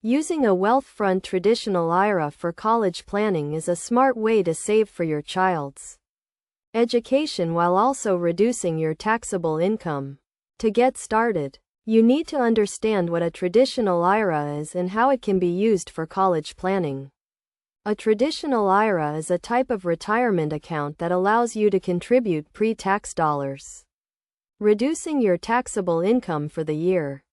Using a Wealthfront traditional IRA for college planning is a smart way to save for your child's education while also reducing your taxable income. To get started, you need to understand what a traditional IRA is and how it can be used for college planning. A traditional IRA is a type of retirement account that allows you to contribute pre-tax dollars, reducing your taxable income for the year.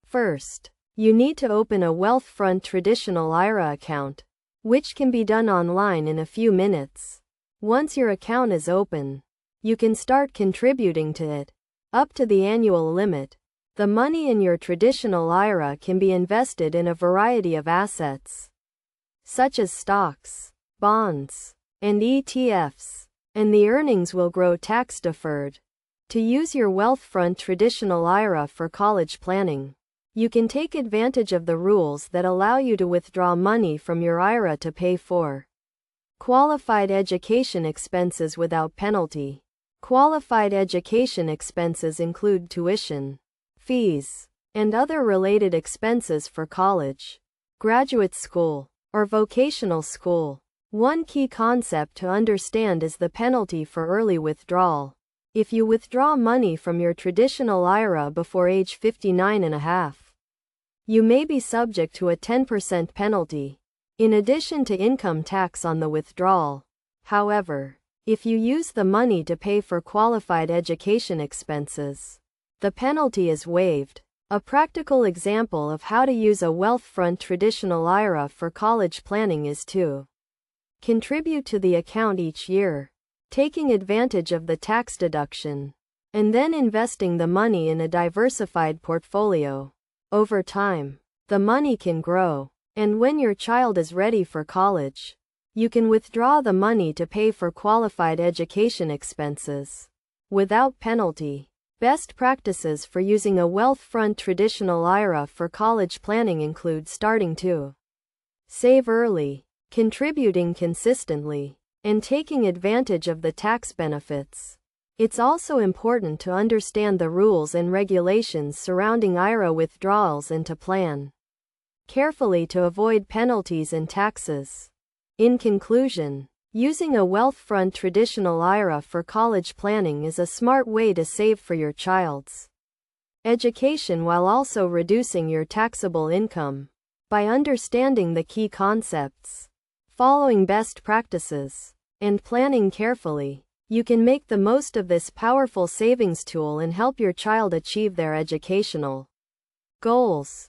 First, you need to open a Wealthfront traditional IRA account, which can be done online in a few minutes. Once your account is open, you can start contributing to it, up to the annual limit. The money in your traditional IRA can be invested in a variety of assets, such as stocks, bonds, and ETFs, and the earnings will grow tax-deferred. To use your Wealthfront traditional IRA for college planning, you can take advantage of the rules that allow you to withdraw money from your IRA to pay for qualified education expenses without penalty. Qualified education expenses include tuition, fees, and other related expenses for college, graduate school, or vocational school. One key concept to understand is the penalty for early withdrawal. If you withdraw money from your traditional IRA before age 59.5, you may be subject to a 10% penalty, in addition to income tax on the withdrawal. However, if you use the money to pay for qualified education expenses, the penalty is waived. A practical example of how to use a Wealthfront traditional IRA for college planning is to contribute to the account each year, taking advantage of the tax deduction, and then investing the money in a diversified portfolio. Over time, the money can grow, and when your child is ready for college, you can withdraw the money to pay for qualified education expenses without penalty. Best practices for using a Wealthfront traditional IRA for college planning include starting to save early, contributing consistently, and taking advantage of the tax benefits. It's also important to understand the rules and regulations surrounding IRA withdrawals and to plan carefully to avoid penalties and taxes. In conclusion, using a Wealthfront traditional IRA for college planning is a smart way to save for your child's education while also reducing your taxable income. By understanding the key concepts, following best practices, and planning carefully, you can make the most of this powerful savings tool and help your child achieve their educational goals.